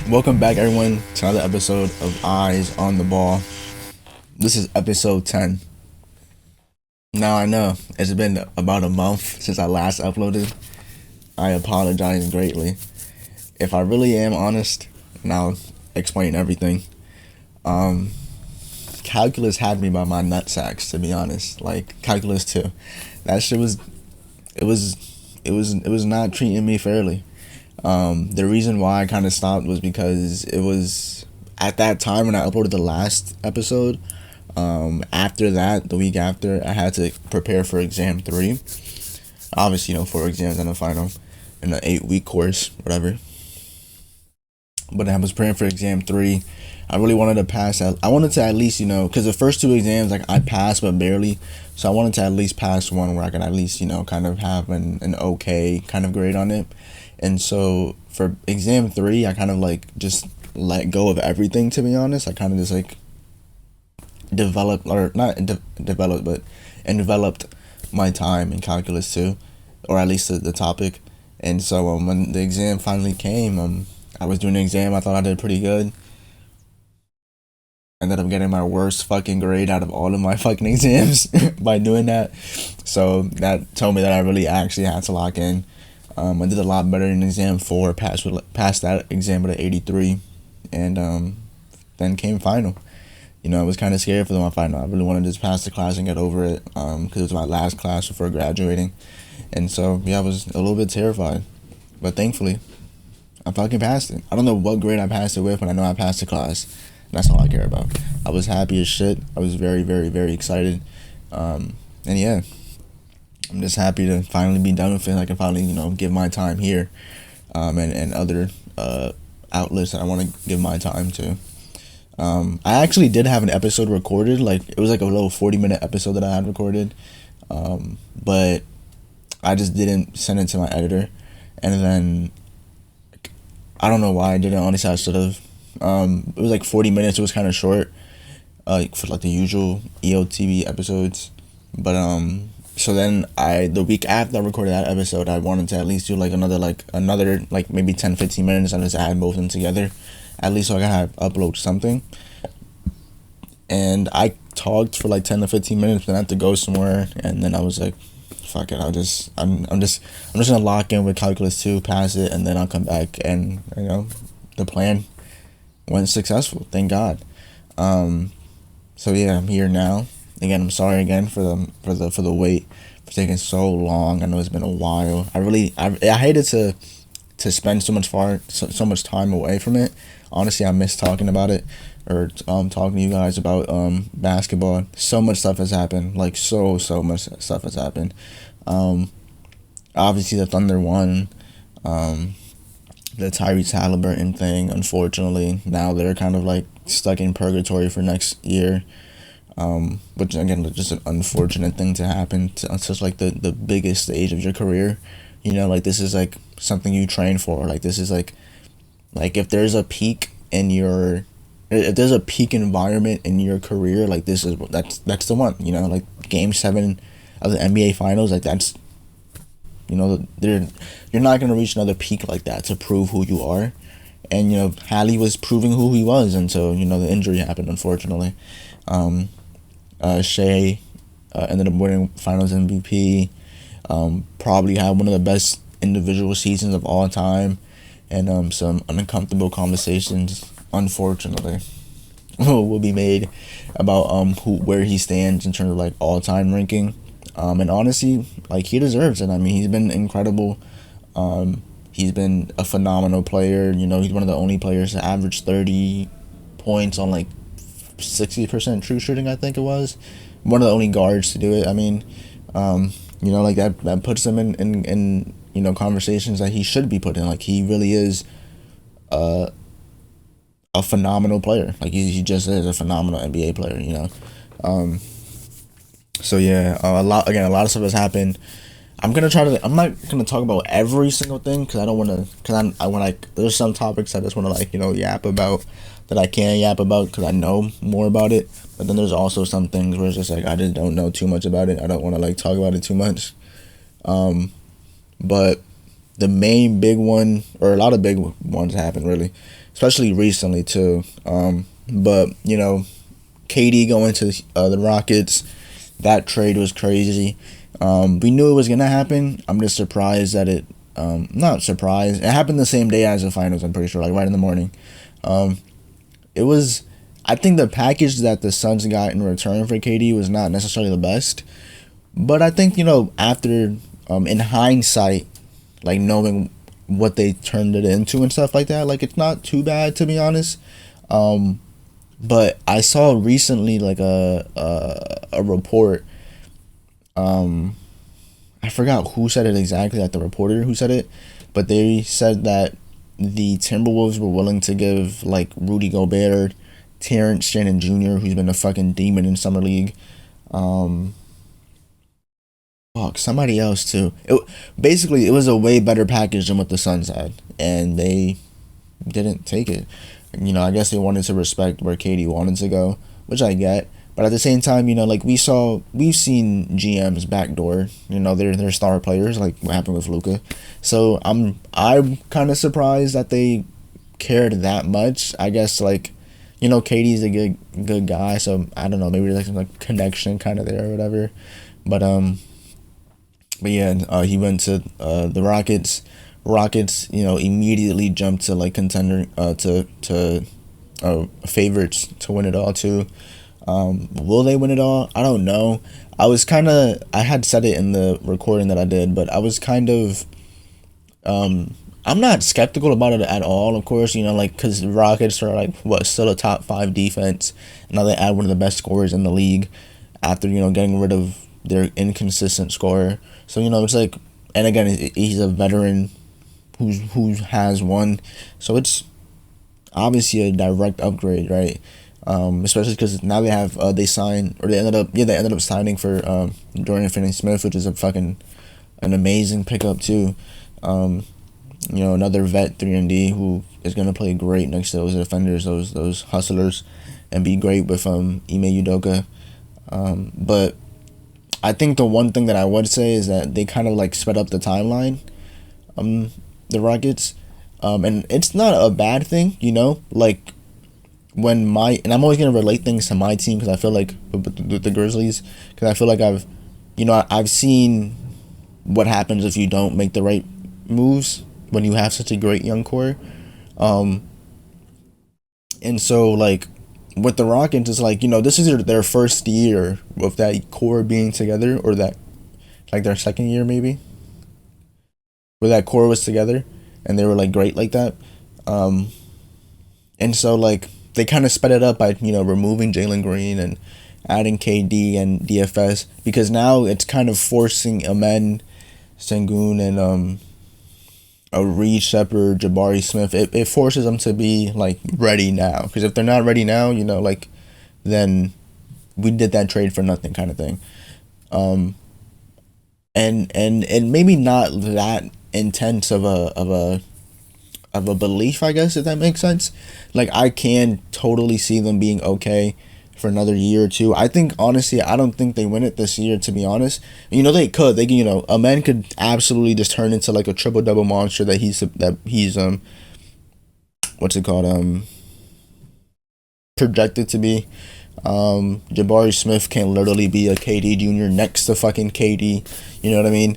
Welcome back, everyone, to another episode of Eyes on the Ball. This is episode 10. Now, I know it's been about a month since I last uploaded. I apologize greatly. If I really am honest, and I'll explain everything. Calculus had me by my nutsacks, to be honest. Like, Calculus 2. That shit was, it was, it was not treating me fairly. The reason why I kind of stopped was because it was at that time when I uploaded the last episode. After that, the week after, I had to prepare for exam 3. Obviously, 4 exams and a final in an 8-week course, whatever. But I was preparing for exam 3. I really wanted to pass. I wanted to at least, because the first 2 exams, like, I passed, but barely. So I wanted to at least pass one where I could at least, kind of have an okay kind of grade on it. And so for exam 3, I kind of like just let go of everything, to be honest. I kind of just like developed, or not developed, but enveloped my time in calculus 2, or at least the topic. And so when the exam finally came, I was doing the exam. I thought I did pretty good. Ended up getting my worst fucking grade out of all of my fucking exams by doing that. So that told me that I really actually had to lock in. I did a lot better in exam 4, passed that exam with an 83, and then came final. I was kind of scared for my final. I really wanted to just pass the class and get over it, because it was my last class before graduating. And so, yeah, I was a little bit terrified. But thankfully, I fucking passed it. I don't know what grade I passed it with, but I know I passed the class. That's all I care about. I was happy as shit. I was very, very, very excited. And yeah, I'm just happy to finally be done with it. I can finally, give my time here, and other outlets that I want to give my time to. I actually did have an episode recorded. Like, it was like a little 40-minute episode that I had recorded, but I just didn't send it to my editor, and then I don't know why I didn't. Honestly, I should have. It was like 40 minutes. It was kind of short, for like the usual Eotb episodes, but so then the week after I recorded that episode, I wanted to at least do like another maybe 10-15 minutes and just add both of them together, at least so I can have upload something. And I talked for like 10 to 15 minutes, then I had to go somewhere, and then I was like, fuck it, I'm just gonna lock in with calculus 2, pass it, and then I'll come back. And the plan went successful, thank God. So yeah, I'm here now. Again, I'm sorry again for the wait, for taking so long. I know it's been a while. I hated to spend so much time away from it. Honestly, I miss talking about it, or talking to you guys about basketball. So much stuff has happened. Like, so much stuff has happened. Obviously the Thunder won. The Tyrese Halliburton thing, unfortunately, now they're kind of like stuck in purgatory for next year. Which again, just an unfortunate thing to happen to such like the biggest stage of your career. Like, this is like something you train for. Like, this is like if there's a peak if there's a peak environment in your career, like that's the one. Like Game 7 of the NBA Finals, like that's, you're not gonna reach another peak like that to prove who you are. And Hallie was proving who he was until the injury happened, unfortunately. Shea ended up winning Finals MVP. Probably had one of the best individual seasons of all time, and some uncomfortable conversations, unfortunately, will be made about where he stands in terms of like all time ranking. And honestly, like, he deserves it. I mean, he's been incredible. He's been a phenomenal player. He's one of the only players to average 30 points on like 60% true shooting, I think it was. One of the only guards to do it. I mean, like that puts him in conversations that he should be put in. Like, he really is a phenomenal player. Like, he just is a phenomenal NBA player. So yeah, a lot of stuff has happened. I'm not gonna talk about every single thing, because I don't want to, there's some topics I just want to yap about, that I can yap about because I know more about it. But then there's also some things where it's just like I just don't know too much about it. I don't want to talk about it too much. But the main big one, or a lot of big ones happened really, especially recently too. But you know, KD going to the Rockets, that trade was crazy. We knew it was gonna happen. I'm just surprised that it. Not surprised. It happened the same day as the finals. I'm pretty sure, like right in the morning. It was. I think the package that the Suns got in return for KD was not necessarily the best, but I think, you know, after in hindsight, like knowing what they turned it into and stuff like that, like it's not too bad, to be honest. But I saw recently like a report. I forgot who said it exactly, like the reporter who said it, but they said that the Timberwolves were willing to give like Rudy Gobert, Terrence Shannon Jr., who's been a fucking demon in summer league, somebody else too. Basically it was a way better package than what the Suns had, and they didn't take it. You know, I guess they wanted to respect where KD wanted to go, which I get. But at the same time, you know, like we've seen GMs backdoor, you know, they're star players, like what happened with Luka. So I'm kind of surprised that they cared that much. I guess, like, you know, KD's a good guy, so I don't know, maybe there's like some like connection kind of there or whatever. But yeah, he went to the Rockets. Rockets, you know, immediately jumped to like contender to favorites to win it all too. Will they win it all? I don't know. I had said it in the recording that I did, but I was kind of, I'm not skeptical about it at all, of course, you know, like, because the Rockets are, like, still a top 5 defense. Now they add one of the best scorers in the league after, you know, getting rid of their inconsistent scorer. So, you know, it's like, and again, he's a veteran who has won. So it's obviously a direct upgrade, right? Especially because now they have they ended up signing for Dorian Finney-Smith, which is an amazing pickup too. You know, another vet 3-and-D who is gonna play great next to those defenders, those hustlers, and be great with Ime Udoka. But I think the one thing that I would say is that they kind of like sped up the timeline. The Rockets, and it's not a bad thing, you know, like. And I'm always gonna relate things to my team, because I feel like with the Grizzlies, because I feel like I've seen what happens if you don't make the right moves when you have such a great young core, and so like with the Rockets, it's like, you know, this is their first year with that core being together, or that like their second year maybe, where that core was together and they were like great like that, and so like. They kind of sped it up by, you know, removing Jalen Green and adding KD and DFS, because now it's kind of forcing Amen, Sengun, and Reed Shepherd, Jabari Smith. It forces them to be like ready now, because if they're not ready now, you know, like, then we did that trade for nothing kind of thing. And maybe not that intense of a belief, I guess, if that makes sense. Like, I can totally see them being okay for another year or two. I think, honestly, I don't think they win it this year, to be honest. You know, they could. You know, a man could absolutely just turn into like a triple-double monster that he's what's it called? Projected to be. Jabari Smith can literally be a KD Jr. next to fucking KD. You know what I mean?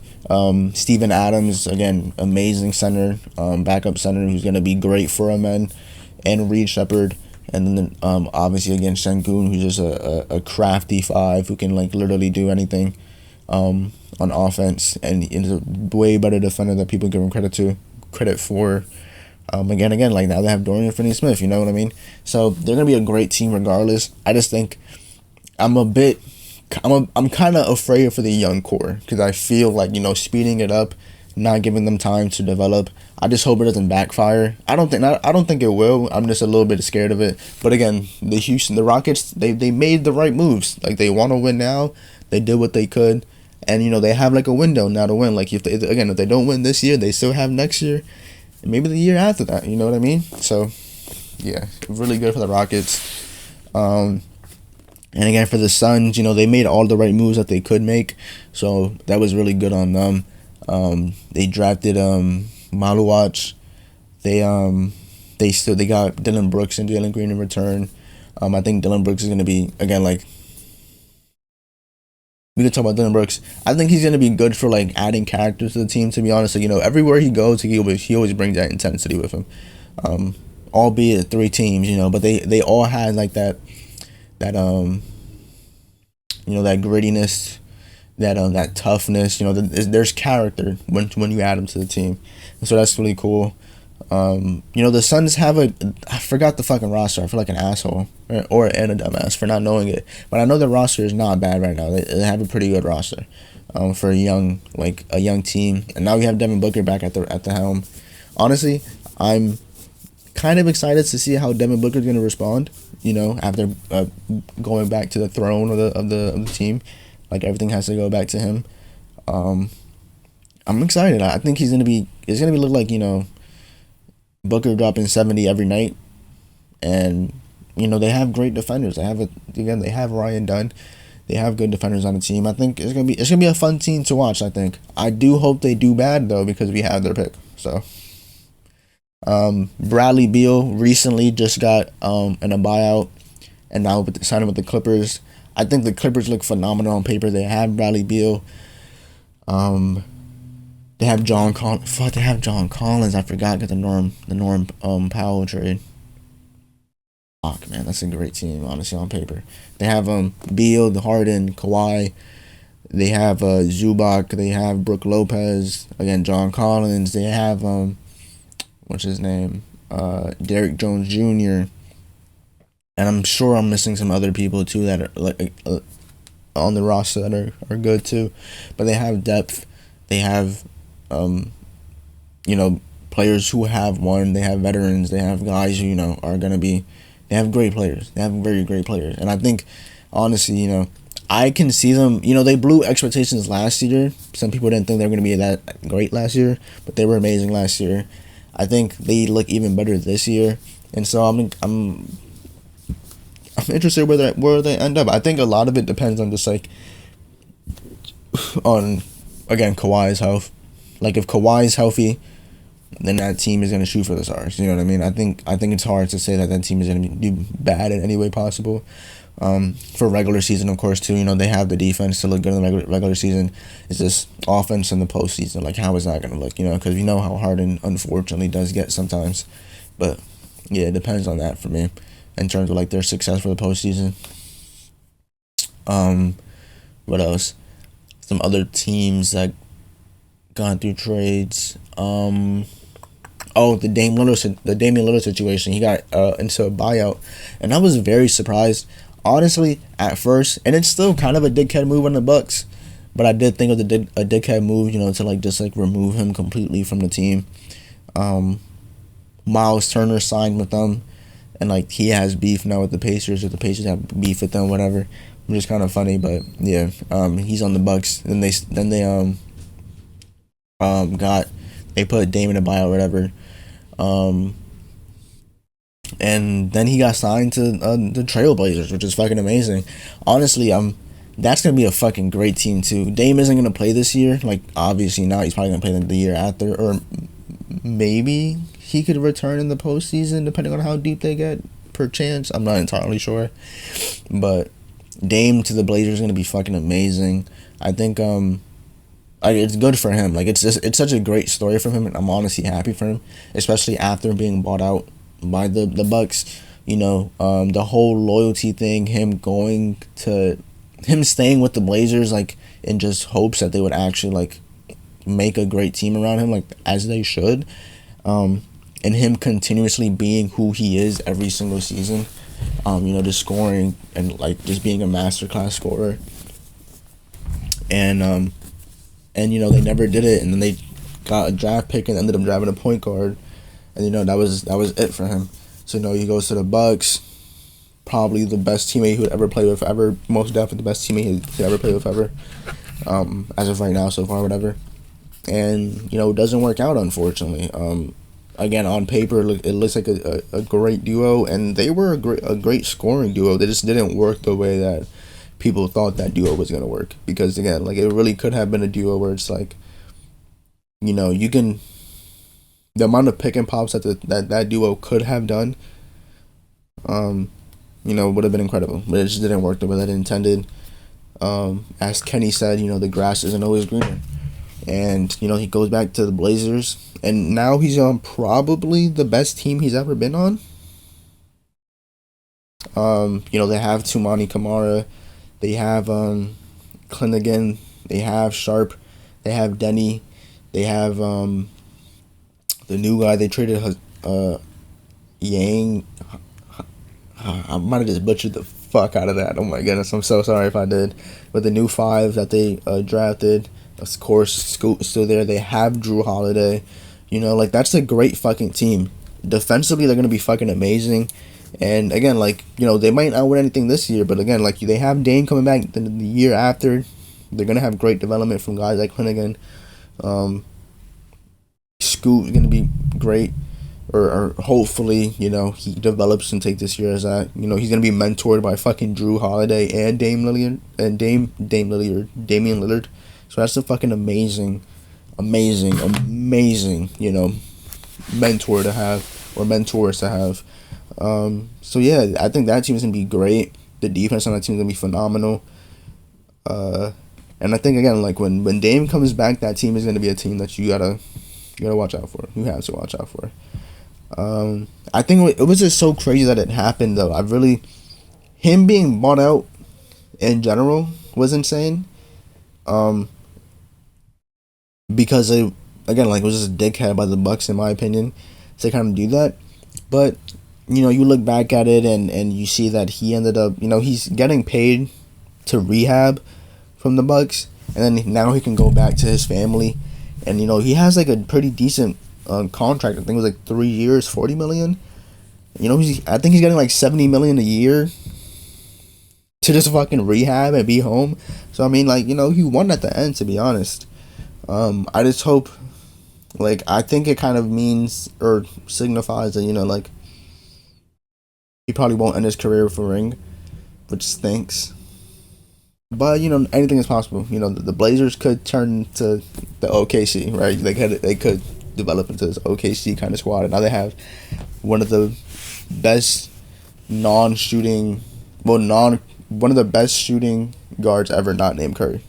Steven Adams, again, amazing center, backup center, who's gonna be great for a man, and Reed Shepherd, and then obviously again Sengun, who's just a crafty 5 who can like literally do anything on offense, and is a way better defender than people give him credit for. Again, like now they have Dorian Finney-Smith, you know what I mean? So they're gonna be a great team regardless. I just think I'm kind of afraid for the young core, because I feel like, you know, speeding it up, not giving them time to develop. I just hope it doesn't backfire. I don't think it will. I'm just a little bit scared of it. But again, the Rockets, they made the right moves. Like, they want to win now. They did what they could, and you know, they have like a window now to win. Like, if they don't win this year, they still have next year. Maybe the year after that, you know what I mean? So, yeah, really good for the Rockets. And again, for the Suns, you know, they made all the right moves that they could make. So, that was really good on them. They drafted Maluach. They got Dylan Brooks and Jalen Green in return. I think Dylan Brooks is gonna be again like we could talk about Dylan Brooks. I think he's gonna be good for like adding characters to the team. To be honest, like, everywhere he goes, he always brings that intensity with him. Albeit 3 teams, but they all had like that that grittiness, that toughness. There's character when you add them to the team, and so that's really cool. The Suns have I forgot the fucking roster. I feel like an asshole and a dumbass for not knowing it. But I know the roster is not bad right now. They have a pretty good roster, for a young team. And now we have Devin Booker back at the helm. Honestly, I'm kind of excited to see how Devin Booker is going to respond. After going back to the throne of the team, like everything has to go back to him. I'm excited. I think it's gonna be look like Booker dropping 70 every night, and they have great defenders. They have Ryan Dunn. They have good defenders on the team. I think it's gonna be a fun team to watch. I do hope they do bad though, because we have their pick. So, Bradley Beal recently just got in a buyout, and now signing with the Clippers. I think the Clippers look phenomenal on paper. They have Bradley Beal. They have John Collins. They have John Collins. I forgot the Norm Powell trade. Fuck, man, that's a great team, honestly, on paper. They have Beal, the Harden, Kawhi. They have Zubac. They have Brook Lopez. Again, John Collins. They have what's his name? Derrick Jones Jr. And I'm sure I'm missing some other people too that are on the roster that are good too. But they have depth. They have players who have won. They have veterans. They have guys who are gonna be. They have great players. They have very great players. And I think, honestly, I can see them. They blew expectations last year. Some people didn't think they were gonna be that great last year, but they were amazing last year. I think they look even better this year, and so I'm interested where they end up. I think a lot of it depends on just on again Kawhi's health. Like if Kawhi's healthy, then that team is gonna shoot for the stars. You know what I mean? I think it's hard to say that team is gonna do bad in any way possible. For regular season, of course, too. They have the defense to look good in the regular season. It's just offense in the postseason. Like, how is that gonna look? Because how Harden unfortunately does get sometimes. But yeah, it depends on that for me in terms of their success for the postseason. What else? Some other teams that gone through trades. The Damian Lillard situation. He got into a buyout, and I was very surprised, honestly, at first. And it's still kind of a dickhead move on the Bucks, but I did think of a dickhead move, to just remove him completely from the team. Miles Turner signed with them, and he has beef now with the Pacers, or the Pacers have beef with them, whatever. Which is kind of funny, but yeah, he's on the Bucks. Then they put Dame in a buyout, whatever. And then he got signed to the Trailblazers, which is fucking amazing. Honestly, that's gonna be a fucking great team too. Dame isn't gonna play this year, obviously not. He's probably gonna play the year after, or maybe he could return in the postseason, depending on how deep they get. Per chance, I'm not entirely sure, but Dame to the Blazers is gonna be fucking amazing. I think it's good for him. It's such a great story for him, and I'm honestly happy for him, especially after being bought out by the Bucks. The whole loyalty thing, him staying with the Blazers, in just hopes that they would actually make a great team around him, as they should. And him continuously being who he is every single season. Just scoring and just being a masterclass scorer. And they never did it, and then they got a draft pick and ended up drafting a point guard, and that was it for him. So he goes to the Bucks, probably the best teammate he would ever play with ever, most definitely the best teammate he could ever play with ever, as of right now so far, whatever. And it doesn't work out, unfortunately. Again, on paper, it looks like a great duo, and they were a great scoring duo. They just didn't work the way that people thought that duo was going to work. Because, again, it really could have been a duo where it's you can, the amount of pick and pops that duo could have done, would have been incredible. But it just didn't work the way that it intended. As Kenny said, the grass isn't always greener. And, he goes back to the Blazers. And now he's on probably the best team he's ever been on. They have Tumani Kamara. They have Clinnigan. They have Sharp. They have Denny. They have the new guy they traded, Yang. I might have just butchered the fuck out of that. Oh my goodness, I'm so sorry if I did. But the new 5 that they drafted, of course, Scoot is still there. They have Drew Holiday. That's a great fucking team. Defensively, they're going to be fucking amazing. And again, they might not win anything this year, but again, they have Dame coming back the year after. They're going to have great development from guys like Clinnigan. Scoot is going to be great. Or hopefully, he develops and take this year as that. He's going to be mentored by fucking Drew Holiday and Damian Lillard. So that's a fucking amazing, mentor to have, or mentors to have. So yeah, I think that team is going to be great. The defense on that team is going to be phenomenal. And I think, again, when Dame comes back, that team is going to be a team that you gotta watch out for. You have to watch out for. I think it was just so crazy that it happened, though. Him being bought out in general was insane. Because it was just a dickhead by the Bucks, in my opinion, to kind of do that. But, you look back at it and you see that he ended up, he's getting paid to rehab from the Bucks, and then now he can go back to his family, and, he has, a pretty decent contract. I think it was 3 years, $40 million. I think he's getting $70 million a year to just fucking rehab and be home. So I mean, he won at the end, to be honest. I just hope, I think it kind of means or signifies that he probably won't end his career with a ring, which stinks. But anything is possible. The Blazers could turn to the OKC, right? They could develop into this OKC kind of squad, and now they have one of the best one of the best shooting guards ever, not named Curry.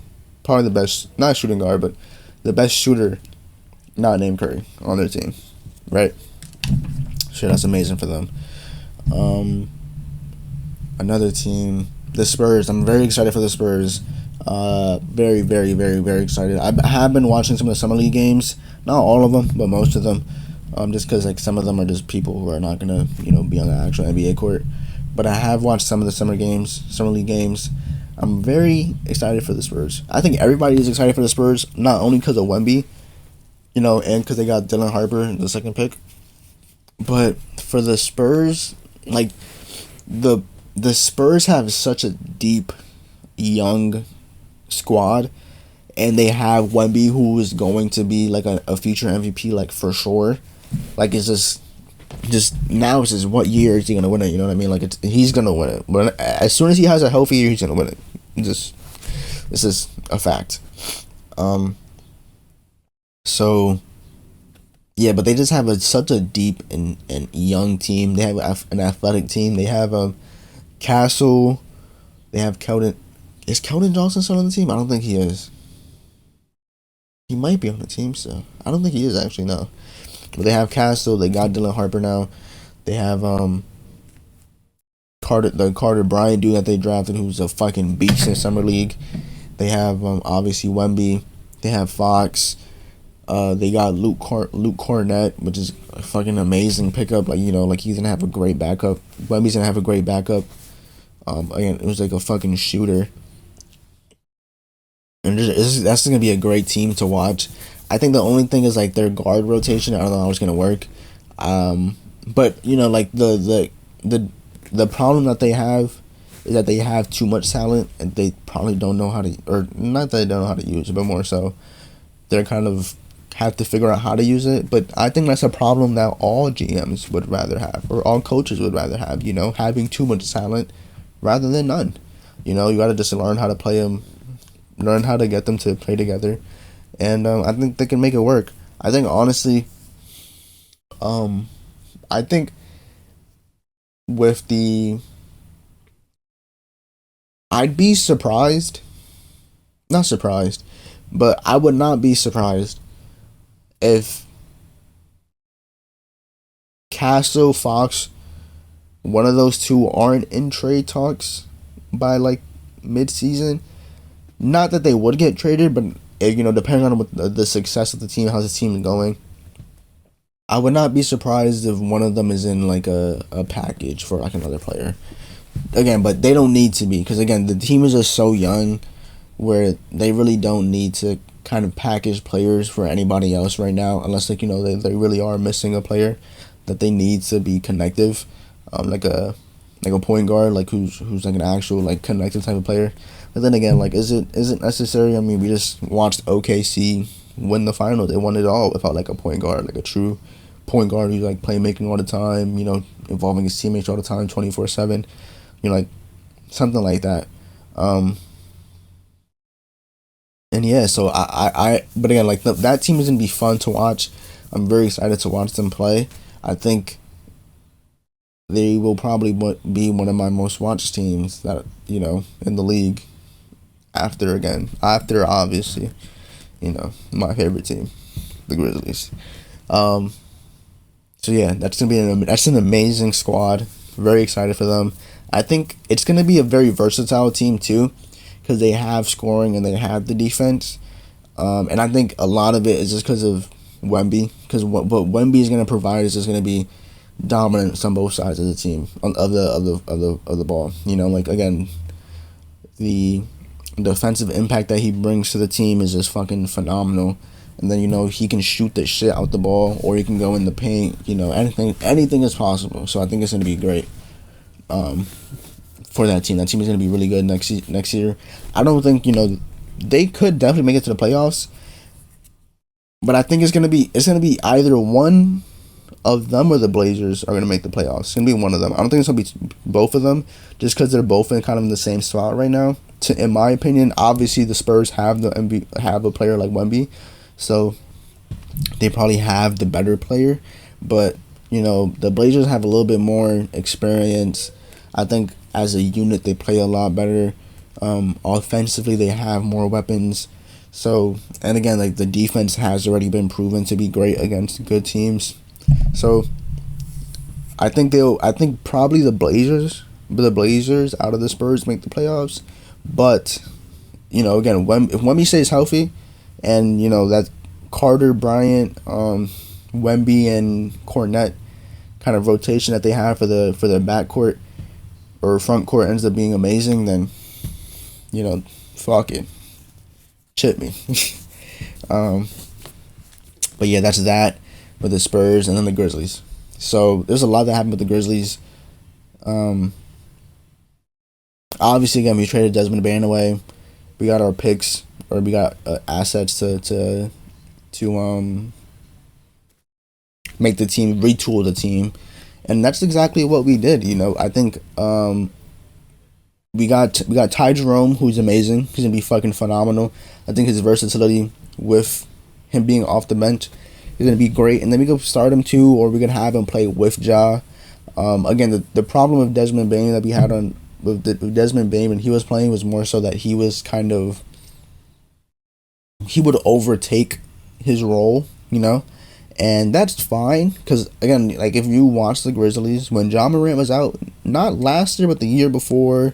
Probably the best, not shooting guard, but the best shooter, not named Curry, on their team, right? Shit, that's amazing for them. Another team, the Spurs. I'm very excited for the Spurs. Very, very, very, very excited. I have been watching some of the summer league games. Not all of them, but most of them. Just because some of them are just people who are not gonna be on the actual NBA court. But I have watched some of the summer league games. I'm very excited for the Spurs. I think everybody is excited for the Spurs, not only because of Wemby, and because they got Dylan Harper, the second pick, but for the Spurs, the Spurs have such a deep, young squad, and they have Wemby, who is going to be a future MVP, for sure. It's just now it's just what year is he gonna win it? You know what I mean? He's gonna win it. But as soon as he has a healthy year, he's gonna win it. This is a fact. So yeah, but they just have such a deep and young team. They have an athletic team. They have Castle. They have Keldon. Is Keldon Johnson still on the team? I don't think he is. He might be on the team still. I don't think he is, actually, no. But they have Castle. They got Dylan Harper now. They have Carter Bryant dude that they drafted, who's a fucking beast in Summer League. They have obviously Wemby. They have Fox. They got Luke Cornett, which is a fucking amazing pickup. He's gonna have a great backup. Wemby's gonna have a great backup. Again, it was a fucking shooter. And that's gonna be a great team to watch. I think the only thing is their guard rotation. I don't know how it's gonna work. But the problem that they have is that they have too much talent, and they probably don't know how to, or not that they don't know how to use it, but more so they're kind of have to figure out how to use it. But I think that's a problem that all GMs would rather have, or all coaches would rather have, having too much talent rather than none. You got to just learn how to play them, learn how to get them to play together, and I think they can make it work. I think honestly, I think with the I'd be surprised, not surprised, but I would not be surprised if Castle, Fox, one of those two aren't in trade talks by like mid-season. Not that they would get traded, but depending on what the success of the team, how's the team going, I would not be surprised if one of them is in like a package for like another player. Again, but they don't need to be, because again, the team is just so young where they really don't need to kind of package players for anybody else right now, unless like they really are missing a player that they need to be connective, like a point guard, like who's like an actual like connective type of player. But then again, like is it necessary? I mean, we just watched OKC win the final. They won it all without like a point guard, like a true point guard who's like playmaking all the time, involving his teammates all the time, 24/7, like something like that. And yeah, so but again, like that team is gonna be fun to watch. I'm very excited to watch them play. I think they will probably be one of my most watched teams that in the league. After obviously, my favorite team, the Grizzlies. So yeah, that's an amazing squad. Very excited for them. I think it's gonna be a very versatile team too, because they have scoring and they have the defense. And I think a lot of it is just because of Wemby, because what Wemby is gonna provide is just gonna be dominance on both sides of the team of the ball. Like again, the defensive impact that he brings to the team is just fucking phenomenal. And then he can shoot the shit out the ball, or he can go in the paint. Anything is possible. So I think it's gonna be great for that team. That team is gonna be really good next year. I don't think they could definitely make it to the playoffs, but I think it's gonna be either one of them or the Blazers are gonna make the playoffs. It's gonna be one of them. I don't think it's gonna be both of them, just because they're both in kind of in the same spot right now. In my opinion, obviously the Spurs have have a player like Wemby, so they probably have the better player. But the Blazers have a little bit more experience. I think as a unit they play a lot better. Offensively, they have more weapons. So, and again, like the defense has already been proven to be great against good teams. So, I think probably the Blazers out of the Spurs make the playoffs. But, again, if Wemby stays healthy, and that Carter, Bryant, Wemby, and Cornette kind of rotation that they have for the backcourt or front court ends up being amazing, then fuck it, chip me. But yeah, that's that with the Spurs and then the Grizzlies. So there's a lot that happened with the Grizzlies. Obviously, again, we traded Desmond Bane away. We got our picks, or we got assets to make the team, retool the team, and that's exactly what we did. I think we got Ty Jerome, who's amazing. He's gonna be fucking phenomenal. I think his versatility with him being off the bench is gonna be great, and then we could start him too, or we could have him play with Ja. Again, the problem with Desmond Bane that we had with Desmond Bane when he was playing was more so that he was he would overtake his role, and that's fine, because again, like if you watch the Grizzlies when Ja Morant was out, not last year but the year before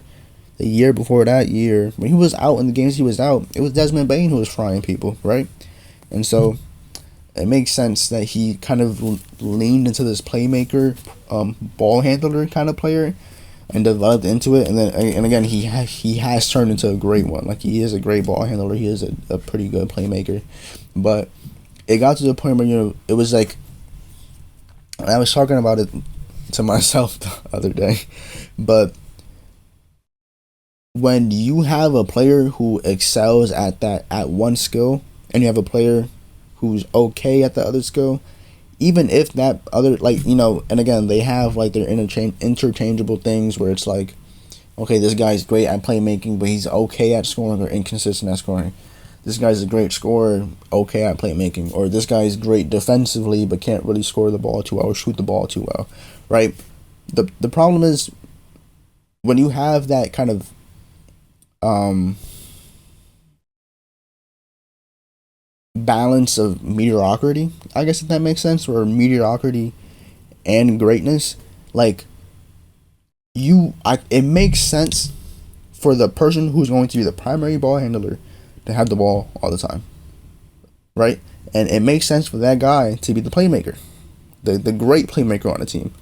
that year, when he was out in the games he was out, it was Desmond Bane who was frying people, right? And so it makes sense that he kind of leaned into this playmaker, ball handler kind of player, and developed into it, and again he has turned into a great one. Like, he is a great ball handler, he is a pretty good playmaker. But it got to the point where it was like, I was talking about it to myself the other day, but when you have a player who excels at one skill, and you have a player who's okay at the other skill, even if that other, and again, they have like their interchangeable things where it's like, okay, this guy's great at playmaking, but he's okay at scoring or inconsistent at scoring. this guy's a great scorer, okay at playmaking, or this guy's great defensively but can't really score the ball too well or shoot the ball too well, right? The problem is when you have that kind of balance of mediocrity, I guess, if that makes sense, or mediocrity and greatness, like it makes sense for the person who's going to be the primary ball handler to have the ball all the time, right? And it makes sense for that guy to be the playmaker, the great playmaker on the team,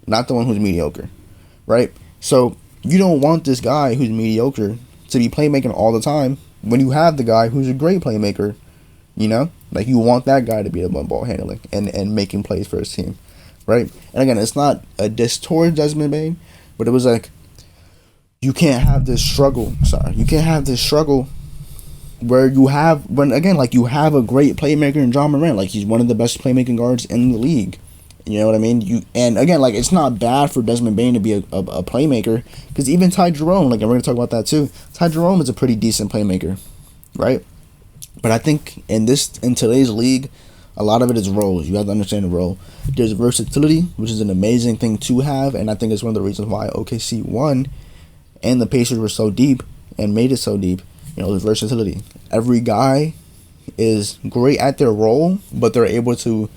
not the one who's mediocre, right? So you don't want this guy who's mediocre to be playmaking all the time when you have the guy who's a great playmaker, you know? Like, you want that guy to be the one ball handling and making plays for his team, right? And again, it's not a diss towards Desmond Bane, but it was like, you can't have this struggle. You can't have this struggle where you have a great playmaker in John Morant. Like, he's one of the best playmaking guards in the league. You know what I mean? And again, like, it's not bad for Desmond Bane to be a playmaker, because even Ty Jerome, like, and we're gonna talk about that too. Ty Jerome is a pretty decent playmaker, right? But I think in today's league, a lot of it is roles. You have to understand the role. There's versatility, which is an amazing thing to have, and I think it's one of the reasons why OKC won and the Pacers were so deep and made it so deep. You know, the versatility. Every guy is great at their role, but they're able to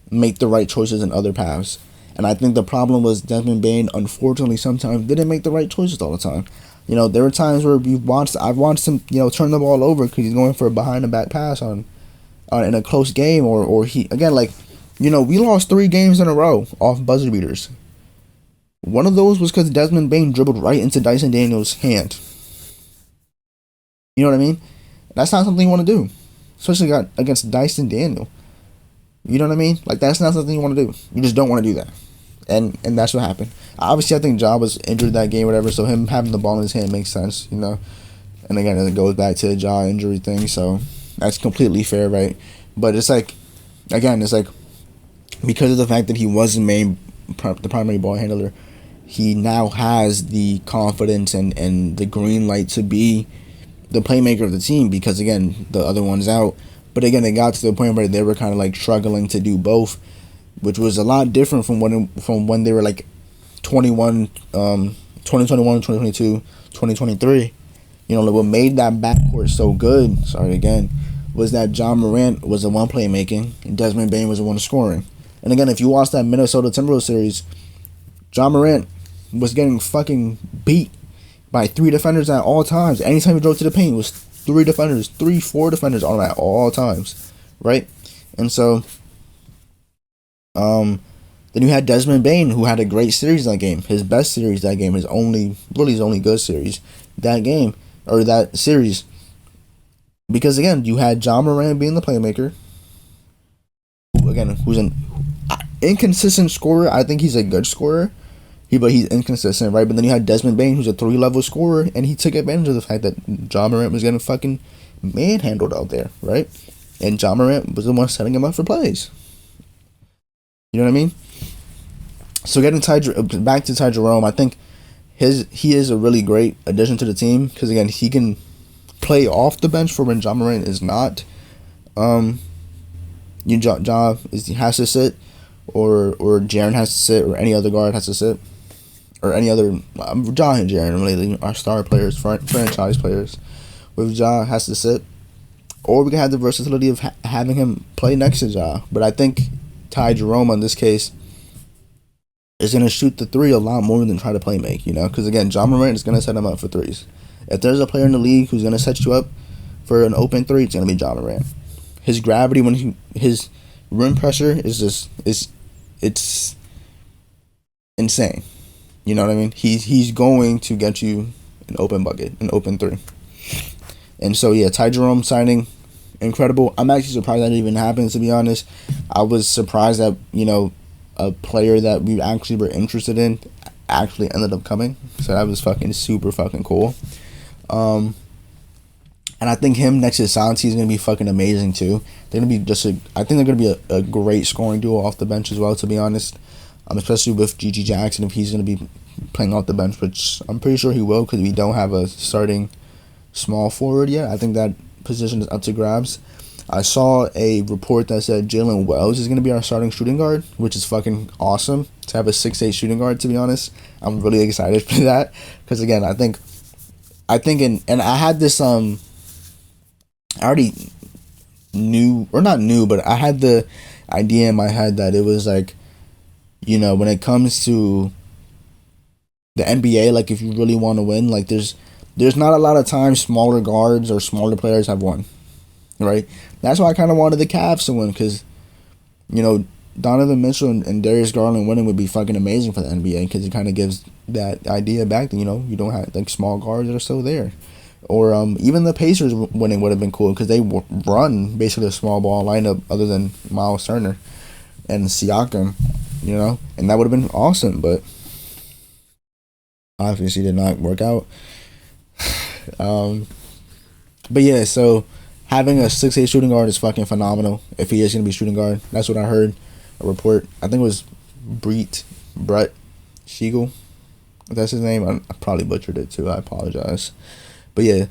make the right choices in other paths. And I think the problem was Desmond Bane, unfortunately, sometimes didn't make the right choices all the time. You know, there were times where I've watched him, you know, turn the ball over because he's going for a behind the back pass in a close game, or he, again, like, you know, we lost 3 games in a row off buzzer beaters. One of those was because Desmond Bane dribbled right into Dyson Daniels' hand. You know what I mean? That's not something you want to do, especially against Dyson Daniel. You know what I mean? Like, that's not something you want to do. You just don't want to do that. And that's what happened. Obviously, I think Ja was injured that game, whatever, so him having the ball in his hand makes sense, you know? And again, it goes back to the Ja injury thing, so that's completely fair, right? But it's like, again, it's like, because of the fact that he was the primary ball handler, he now has the confidence and the green light to be the playmaker of the team, because, again, the other one's out. But again, it got to the point where they were kind of like struggling to do both, which was a lot different from when they were like 2021, 2022, 2023. You know, like, what made that backcourt so good, was that John Morant was the one playmaking and Desmond Bane was the one scoring. And again, if you watch that Minnesota Timberwolves series, John Morant was getting fucking beat by 3 defenders at all times. Anytime he drove to the paint, it was 4 defenders on him at all times, right? And so, then you had Desmond Bane, who had a great series that game. His best series that game, his only good series that game, or that series. Because, again, you had John Morant being the playmaker, who's an inconsistent scorer. I think he's a good scorer, but he's inconsistent, right? But then you had Desmond Bane, who's a 3-level scorer, and he took advantage of the fact that John Morant was getting fucking manhandled out there, right? And John Morant was the one setting him up for plays. You know what I mean? So getting back to Ty Jerome, I think he is a really great addition to the team, because, again, he can play off the bench for when John Morant is not. John has to sit, or Jaren has to sit, or any other guard has to sit, or any other John and Jaren, really, our star players, franchise players. With Ja has to sit, or we can have the versatility of having him play next to Ja. But I think Ty Jerome, in this case, is going to shoot the 3 a lot more than try to play make, you know? Because, again, John Morant is going to set him up for 3s. If there's a player in the league who's going to set you up for an open 3, it's going to be John Morant. His gravity, his rim pressure is it's insane. You know what I mean? He's going to get you an open bucket, an open 3. And so, yeah, Ty Jerome signing, incredible. I'm actually surprised that even happened, to be honest. I was surprised that, you know, a player that we actually were interested in actually ended up coming. So that was fucking super fucking cool. And I think him next to Santi is going to be fucking amazing too. They're going to be I think they're going to be a great scoring duo off the bench as well, to be honest. Especially with G.G. Jackson, if he's going to be playing off the bench, which I'm pretty sure he will, because we don't have a starting small forward yet. I think that position is up to grabs. I saw a report that said Jalen Wells is going to be our starting shooting guard, which is fucking awesome to have a 6'8" shooting guard, to be honest. I'm really excited for that because, again, I think and I had this, I already knew, or not knew, but I had the idea in my head that it was like, you know, when it comes to the NBA, like, if you really want to win, like, there's not a lot of times smaller guards or smaller players have won, right? That's why I kind of wanted the Cavs to win, because, you know, Donovan Mitchell and Darius Garland winning would be fucking amazing for the NBA, because it kind of gives that idea back that, you know, you don't have, like, small guards that are still there. Or even the Pacers winning would have been cool, because they run basically a small ball lineup other than Miles Turner and Siakam, you know, and that would have been awesome, but obviously did not work out. But yeah, so having a 6'8" shooting guard is fucking phenomenal. If he is going to be shooting guard, that's what I heard. A report, I think it was Brett Siegel. That's his name. I probably butchered it too. I apologize. But yeah,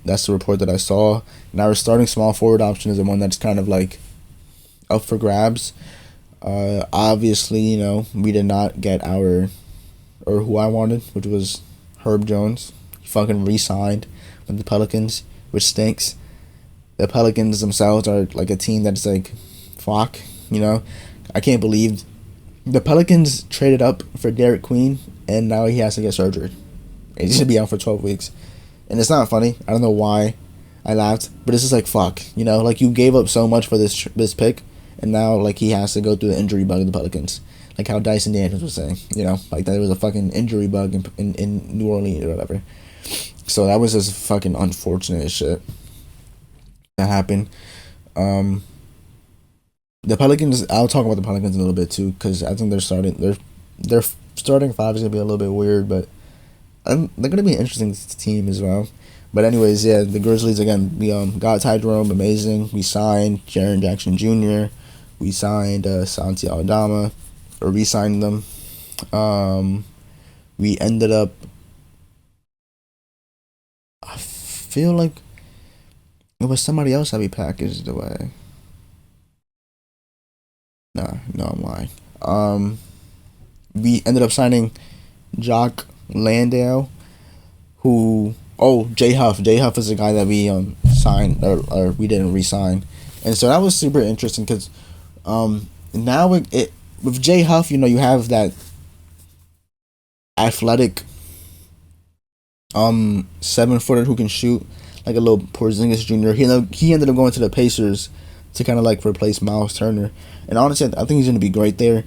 that's the report that I saw. And our starting small forward option is the one that's kind of like up for grabs. Obviously, you know, we did not get who I wanted, which was Herb Jones. He fucking re-signed with the Pelicans, which stinks. The Pelicans themselves are like a team that's like, fuck, you know. I can't believe the Pelicans traded up for Derek Queen, and now he has to get surgery. He's going to be out for 12 weeks. And it's not funny. I don't know why I laughed, but it's just like, fuck, you know, like, you gave up so much for this pick, and now, like, he has to go through the injury bug of the Pelicans. Like how Dyson Daniels was saying, you know, like that it was a fucking injury bug in New Orleans or whatever. So that was just fucking unfortunate shit that happened. The Pelicans, I'll talk about the Pelicans in a little bit too, because I think their starting five is gonna be a little bit weird, but they're gonna be an interesting team as well. But anyways, yeah, the Grizzlies again. We got Ty Jerome, amazing. We signed Jaren Jackson Jr. We signed Santi Aldama, or re-signed them. We ended up, I feel like it was somebody else that we packaged away. No, I'm lying. We ended up signing Jock Landale, Jay Huff. Jay Huff is the guy that we signed, or we didn't re-sign. And so that was super interesting, because now with Jay Huff, you know, you have that athletic 7-footer who can shoot like a little Porzingis Jr. He ended up going to the Pacers to kind of like replace Miles Turner, and honestly, I think he's going to be great there.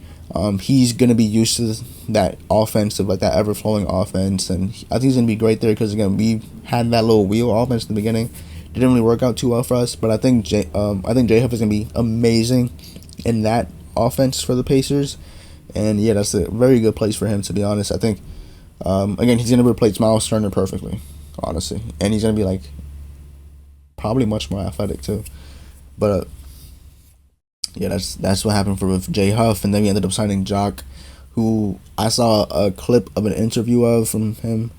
He's going to be used to that offensive, like that ever-flowing offense, and I think he's going to be great there, because again, we had that little wheel offense in the beginning. Didn't really work out too well for us, but I think J Huff is going to be amazing in that offense for the Pacers, and yeah, that's a very good place for him, to be honest. I think again, he's going to replace Miles Turner perfectly, honestly, and he's going to be like probably much more athletic too. But yeah, that's what happened with Jay Huff, and then we ended up signing Jock, who I saw a clip of an interview from him,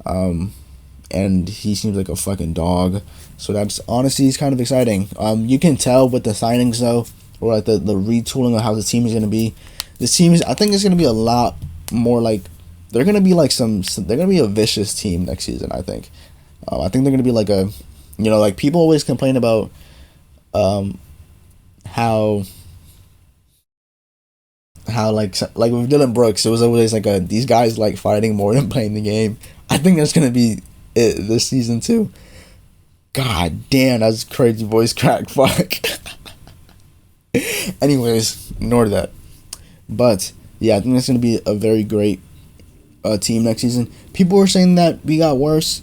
and he seems like a fucking dog. So that's honestly, he's kind of exciting. You can tell with the signings though, or like the retooling of how the team is going to be. The team I think it's going to be a lot more like, they're going to be like they're going to be a vicious team next season, I think. I think they're going to be like a, you know, like people always complain about how like with Dylan Brooks, it was always like these guys like fighting more than playing the game. I think that's going to be it this season too. God damn, that's crazy voice crack. Fuck. Anyways, ignore that. But yeah, I think it's going to be a very great team next season. People were saying that we got worse.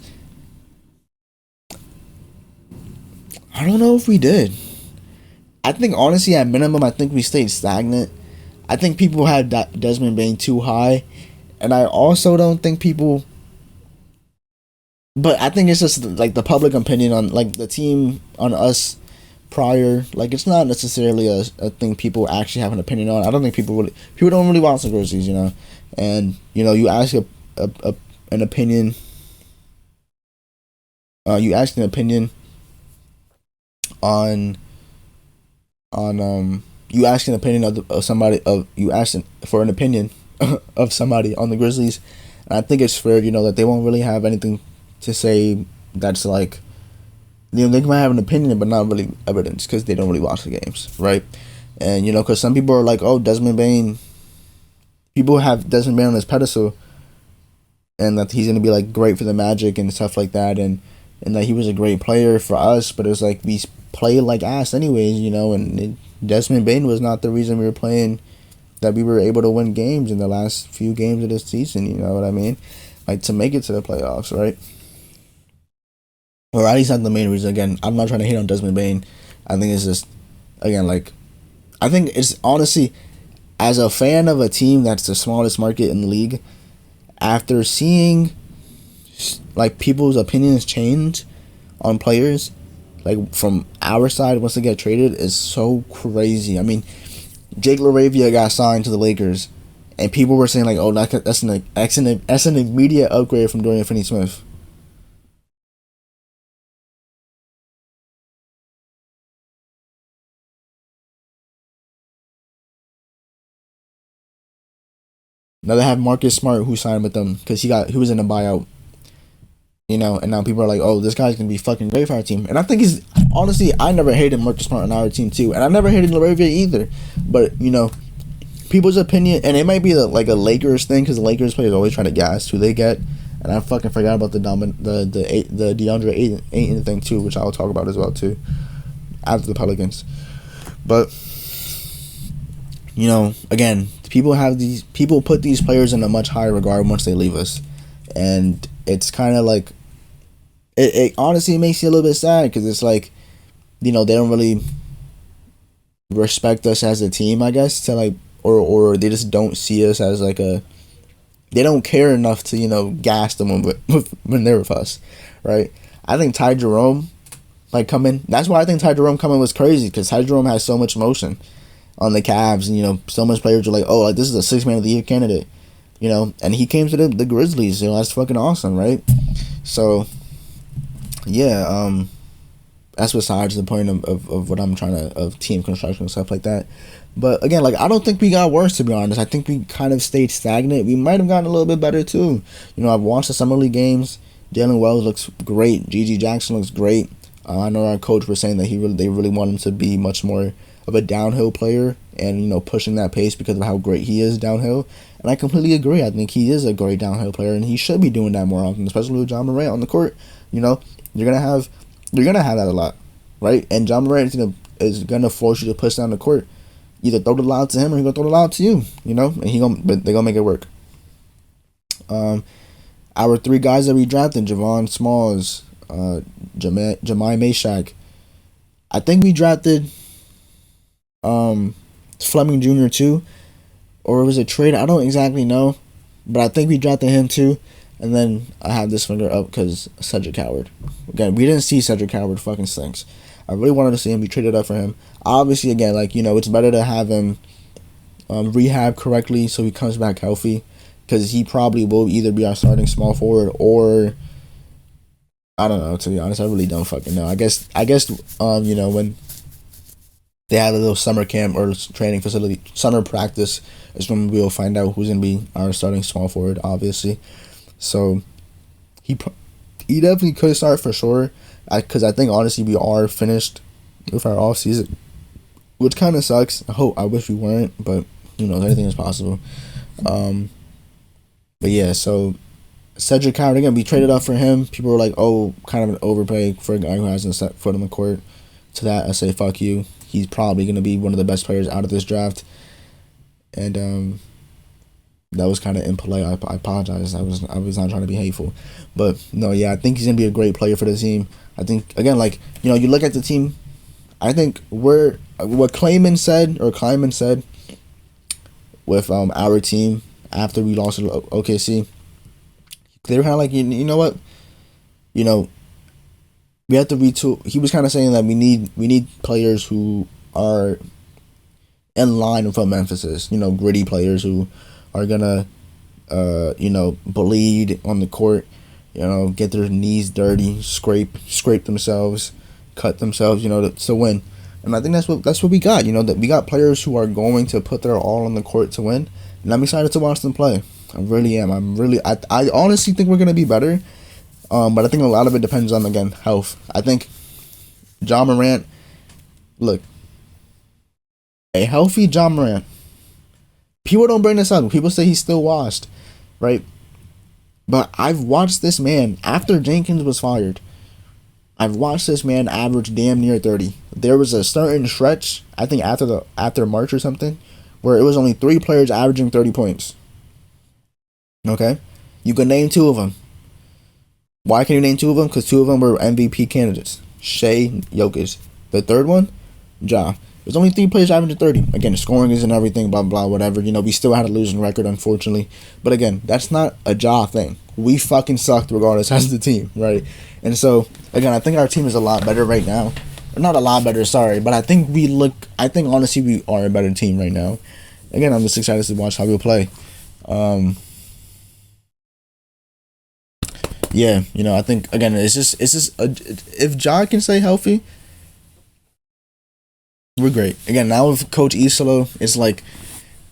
I don't know if we did. I think honestly, at minimum, I think we stayed stagnant. I think people had Desmond Bain too high, and I also don't think people. But I think it's just like the public opinion on like the team on us prior. Like it's not necessarily a thing people actually have an opinion on. I don't think people don't really watch the Grizzlies, you know. And you know, you ask an opinion. You ask an opinion on you asking an opinion of somebody, of you asking for an opinion of somebody on the Grizzlies, and I think it's fair, that they won't really have anything to say that's like, they might have an opinion but not really evidence because they don't really watch the games, right? And because some people are like, oh, Desmond Bain, people have Desmond Bain on his pedestal, and that he's gonna be like great for the Magic and stuff like that, and that he was a great player for us, but it was like we played like ass anyways, and Desmond Bain was not the reason we were playing, that we were able to win games in the last few games of this season, you know what I mean? Like, to make it to the playoffs, right? Or at least not the main reason. Again, I'm not trying to hate on Desmond Bain. I think it's just, again, like, I think it's honestly, as a fan of a team that's the smallest market in the league, after seeing like people's opinions change on players, like from our side once they get traded, is so crazy. I mean, Jake LaRavia got signed to the Lakers, and people were saying like, "Oh, that's an immediate upgrade from Dorian Finney-Smith." Now they have Marcus Smart, who signed with them because he was in a buyout. And now people are like, oh, this guy's gonna be fucking great for our team. And I think he's, honestly, I never hated Marcus Smart on our team too, and I never hated LaRavia either. But people's opinion, and it might be like a Lakers thing because the Lakers players always try to gas who they get, and I fucking forgot about the DeAndre Ayton thing too, which I'll talk about as well too after the Pelicans. But again, people put these players in a much higher regard once they leave us, and it's kind of like, it honestly makes you a little bit sad because it's like, they don't really respect us as a team, I guess, to like, or they just don't see us as like they don't care enough to, gas them when they're with us, right? I think Ty Jerome, like, coming, that's why I think Ty Jerome coming was crazy, because Ty Jerome has so much motion on the Cavs, and, so much players are like, oh, like, this is a 6-man of the year candidate. And he came to the Grizzlies, that's fucking awesome, right? So, yeah, that's besides the point of what I'm trying to, of team construction and stuff like that. But, again, like, I don't think we got worse, to be honest. I think we kind of stayed stagnant. We might have gotten a little bit better, too. I've watched the Summer League games. Jalen Wells looks great. G.G. Jackson looks great. I know our coach was saying that they really want him to be much more of a downhill player and, pushing that pace because of how great he is downhill. And I completely agree. I think he is a great downhill player, and he should be doing that more often, especially with John Morant on the court. You're gonna have that a lot, right? And John Morant is gonna force you to push down the court. Either throw the lob to him or he's gonna throw the lob to you. And they're gonna make it work. Our 3 guys that we drafted: Javon Smalls, Jemai Meshack. I think we drafted Fleming Jr. too, or it was a trade. I don't exactly know, but I think we drafted him too. And then I have this finger up because Cedric Howard. Again, we didn't see Cedric Howard fucking stinks. I really wanted to see him. We traded up for him. Obviously, again, like, it's better to have him rehab correctly so he comes back healthy, because he probably will either be our starting small forward or, I don't know, to be honest. I really don't fucking know. I guess when they had a little summer camp or training facility, summer practice, is when we'll find out who's going to be our starting small forward, obviously. So, he definitely could start for sure, because I think, honestly, we are finished with our off season, which kind of sucks. I wish we weren't, but, anything is possible. But yeah, so Cedric Howard, again, we traded up for him. People were like, oh, kind of an overpay for a guy who hasn't set foot on the court. To that, I say, fuck you. He's probably going to be one of the best players out of this draft. And that was kind of impolite. I apologize. I was not trying to be hateful. But, no, yeah, I think he's going to be a great player for the team. I think, again, like, you look at the team, I think what Kleiman said with our team after we lost to OKC, they were kind of like, you know what? We have to retool. He was kind of saying that we need players who are in line with what Memphis is. Gritty players who are gonna, bleed on the court. Get their knees dirty, scrape themselves, cut themselves, to win. And I think that's what we got. That we got players who are going to put their all on the court to win. And I'm excited to watch them play. I really am. I honestly think we're gonna be better. But I think a lot of it depends on, again, health. I think Ja Morant, look, a healthy Ja Morant. People don't bring this up. People say he's still washed, right? But I've watched this man, after Jenkins was fired, I've watched this man average damn near 30. There was a certain stretch, I think after March or something, where it was only 3 players averaging 30 points. Okay? You can name 2 of them. Why can you name 2 of them? Because 2 of them were MVP candidates. Shea, Jokic. The third one, Ja. There's only 3 players averaging 30. Again, scoring isn't everything, blah, blah, whatever. We still had a losing record, unfortunately. But again, that's not a Ja thing. We fucking sucked regardless as the team, right? And so, again, I think our team is a lot better right now. Not a lot better, sorry. But I think honestly we are a better team right now. Again, I'm just excited to watch how we'll play. Yeah, I think, again, it's just if Ja can stay healthy, we're great. Again, now with Coach Isolo, it's like,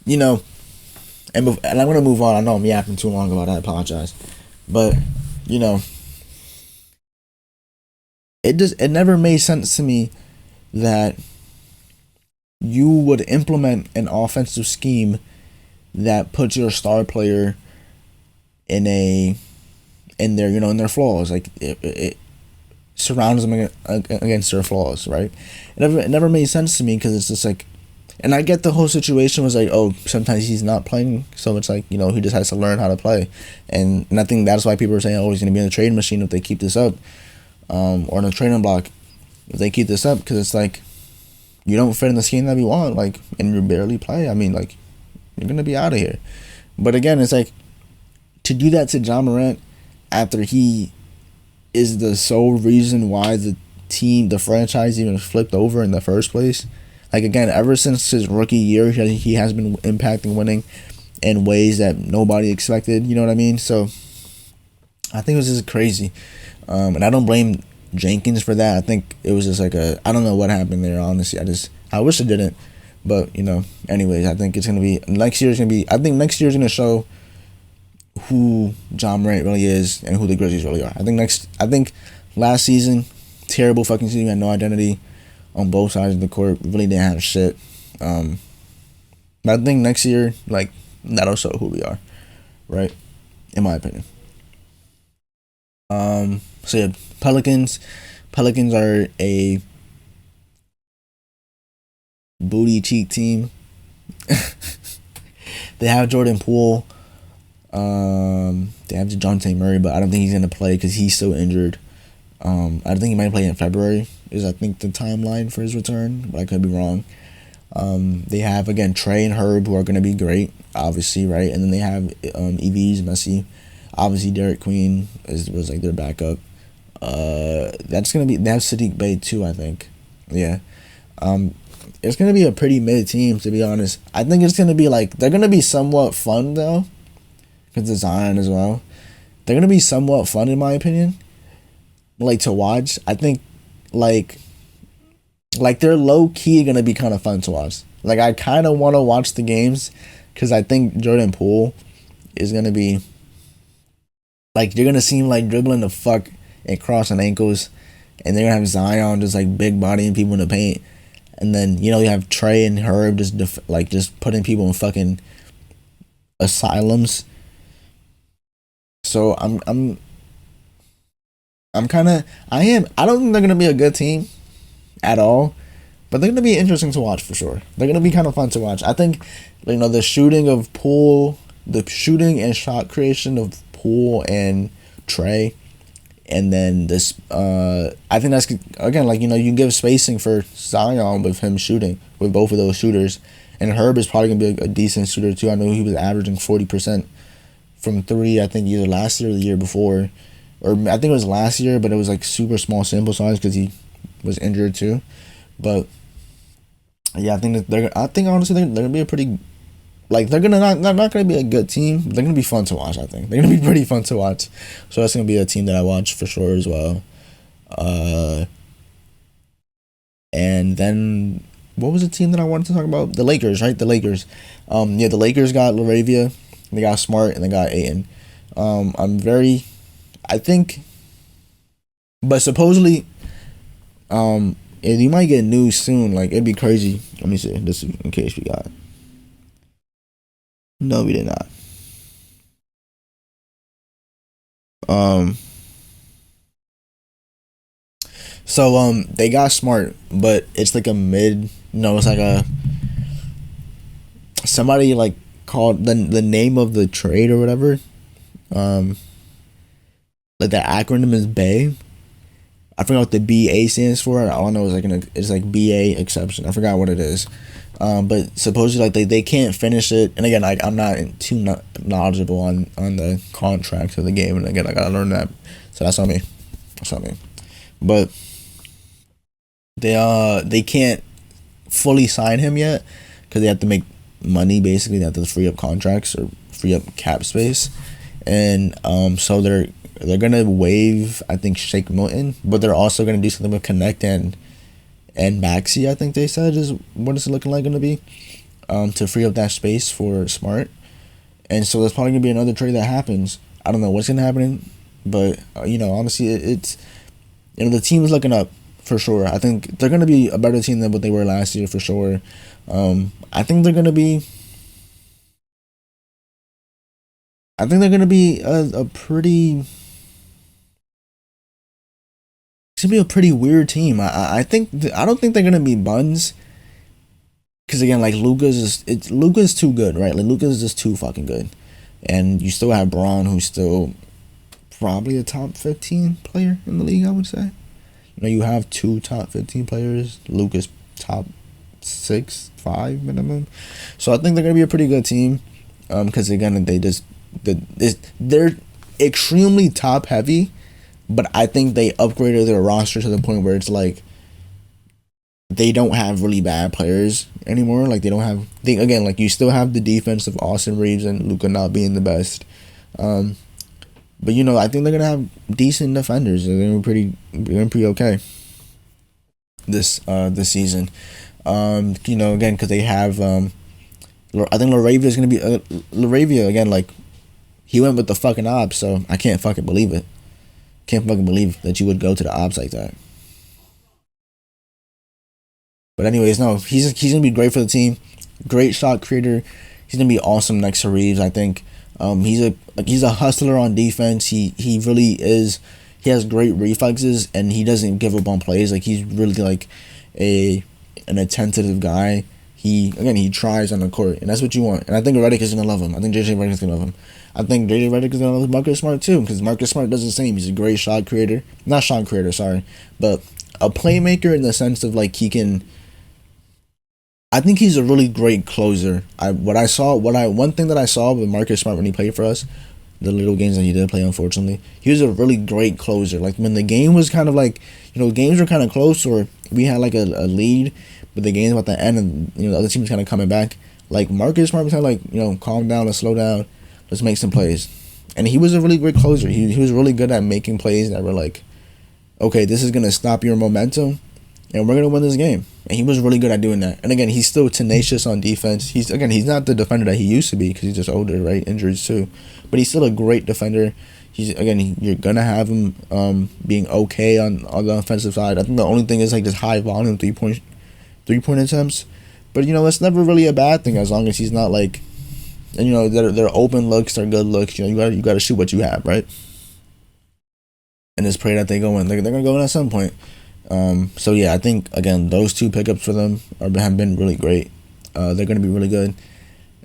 and I'm going to move on. I know I'm yapping too long about it. I apologize. But, it never made sense to me that you would implement an offensive scheme that puts your star player in their flaws. Like, it surrounds them against their flaws, right? It never made sense to me, because it's just like, and I get the whole situation was like, oh, sometimes he's not playing, so it's like, he just has to learn how to play. And I think that's why people are saying, oh, he's going to be in the trading machine if they keep this up, or in the trading block if they keep this up, because it's like, you don't fit in the scheme that we want, like, and you barely play. I mean, like, you're going to be out of here. But again, it's like, to do that to Ja Morant after he is the sole reason why the franchise even flipped over in the first place. Like, again, ever since his rookie year, he has been impacting winning in ways that nobody expected, you know what I mean? So, I think it was just crazy. And I don't blame Jenkins for that. I think it was just like I don't know what happened there, honestly. I wish I didn't. But, anyways, I think next year's going to show who Ja Morant really is and who the Grizzlies really are. I think last season, terrible fucking season, we had no identity on both sides of the court. We really didn't have shit. But I think next year, like, that'll show who we are, right? In my opinion. So yeah, Pelicans are a booty cheek team. They have Jordan Poole. They have DeJounte Murray, but I don't think he's gonna play because he's still injured. I think he might play in February, is I think the timeline for his return, but I could be wrong. They have, again, Trey and Herb, who are gonna be great, obviously, right? And then they have EVs, Messi, obviously Derek Queen was like their backup. That's gonna be, they have Sadiq Bey too, I think. Yeah. It's gonna be a pretty mid team, to be honest. I think it's gonna be like, they're gonna be somewhat fun though, because it's Zion as well. They're gonna be somewhat fun in my opinion, like to watch. I think like they're low key gonna be kind of fun to watch. Like, I kind of want to watch the games because I think Jordan Poole is gonna be like, you're gonna see him like dribbling the fuck and crossing ankles, and they're gonna have Zion just like big bodying people in the paint. And then, you have Trey and Herb just putting people in fucking asylums. So I don't think they're gonna be a good team at all, but they're gonna be interesting to watch for sure. They're gonna be kind of fun to watch. I think, the shooting and shot creation of Poole and Trey, and then this, I think that's, again, like, you can give spacing for Zion with him shooting, with both of those shooters. And Herb is probably going to be a decent shooter too. I know he was averaging 40% from three, I think either last year or the year before. Or I think it was last year, but it was like super small sample size because he was injured too. But yeah, I think honestly they're going to be a pretty, like, they're gonna not gonna be a good team. They're gonna be fun to watch. I think they're gonna be pretty fun to watch. So that's gonna be a team that I watch for sure as well. And then what was the team that I wanted to talk about? The Lakers, right? The Lakers. Yeah, the Lakers got Laravia, they got Smart, and they got Ayton. I think, but supposedly, and you might get news soon. Like, it'd be crazy. Let me see. This in case we got. No, we did not. So they got Smart, but it's like a mid. No, it's like a somebody like called the name of the trade or whatever. Um, like the acronym is Bay. I forgot what the BA stands for. All I know is it's like BA exception. I forgot what it is. But supposedly like they can't finish it. And again, like I'm not too knowledgeable on the contract of the game. And again, I gotta learn that. So that's on me. That's on me. But they can't fully sign him yet because they have to make money. Basically, they have to free up contracts or free up cap space. And so they're gonna waive, I think, Shake Milton, but they're also gonna do something with Connect and Maxi. I think they said is what it's looking like gonna be, to free up that space for Smart. And so there's probably gonna be another trade that happens. I don't know what's gonna happen, but honestly, it's the team is looking up for sure. I think they're gonna be a better team than what they were last year for sure. I think they're gonna be. I think they're gonna be a pretty. It's gonna be a pretty weird team. I don't think they're gonna be buns. Because again, like Luka's too good, right? Like Luka's just too fucking good, and you still have Braun, who's still probably a top 15 player in the league. I would say. You have two top 15 players. Luka's top 6, 5 minimum. So I think they're gonna be a pretty good team. Because again, they're extremely top heavy. But I think they upgraded their roster to the point where it's like they don't have really bad players anymore. Like again, like you still have the defense of Austin Reeves and Luka not being the best. But I think they're gonna have decent defenders. They're gonna be pretty okay this season. Again, because they have I think Laravia is gonna be Laravia again. Like he went with the fucking ops, so I can't fucking believe it. Can't fucking believe that you would go to the ops like that. But anyways, no, he's gonna be great for the team. Great shot creator. He's gonna be awesome next to Reeves. I think. He's a hustler on defense. He really is. He has great reflexes and he doesn't give up on plays. Like he's really like an attentive guy. He tries on the court, and that's what you want. And I think Redick is gonna love him. I think JJ Redick is gonna love him. I think JJ Redick is gonna love Marcus Smart too, because Marcus Smart does the same. He's a great shot creator, not shot creator, sorry, but a playmaker in the sense of like he can. I think he's a really great closer. One thing that I saw with Marcus Smart when he played for us, the little games that he did play, unfortunately, he was a really great closer. Like when the game was kind of like, games were kind of close or we had like a lead, but the game's about to end and the other team was kind of coming back. Like Marcus Smart was kind of like calm down, let's slow down, let's make some plays, and he was a really great closer. He was really good at making plays that were like, okay, this is gonna stop your momentum, and we're gonna win this game. And he was really good at doing that. And again, he's still tenacious on defense. He's not the defender that he used to be because he's just older, right? Injuries too, but he's still a great defender. You're gonna have him being okay on the offensive side. I think the only thing is like this high volume 3-point attempts, but that's never really a bad thing as long as he's not like, and they're open looks, they're good looks. You gotta shoot what you have, right? And just pray that they go in. They're gonna go in at some point. So yeah, I think again those two pickups for them have been really great. They're gonna be really good,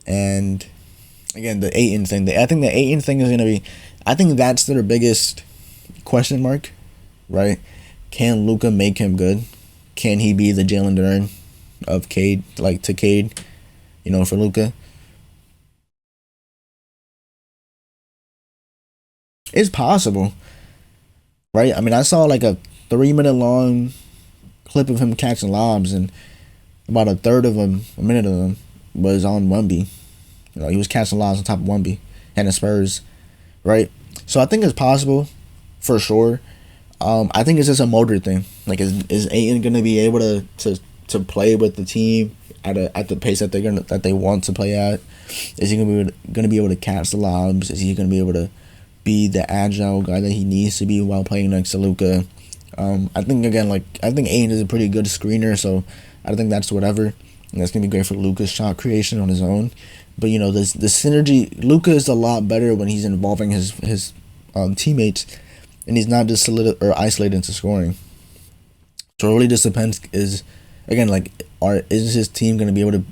and again the Ayton thing. I think the Ayton thing is gonna be. I think that's their biggest question mark, right? Can Luka make him good? Can he be the Jalen Duren of Cade, like to Cade, for Luka? It's possible, right? I mean, I saw like a 3-minute long clip of him catching lobs, and about a minute of them was on Wemby. He was catching lobs on top of Wemby and the Spurs, right? So I think it's possible, for sure. I think it's just a motor thing. Like, is Ayton gonna be able to play with the team at the pace that they want to play at? Is he gonna be able to catch the lobs? Is he gonna be able to be the agile guy that he needs to be while playing next to Luka? I think again, like, I think Ayton is a pretty good screener, so I think that's whatever. And that's gonna be great for Luka's shot creation on his own. But you know, the synergy. Luka is a lot better when he's involving his teammates, and he's not just isolated into scoring. So it really just depends. Is again, like, is his team gonna be able to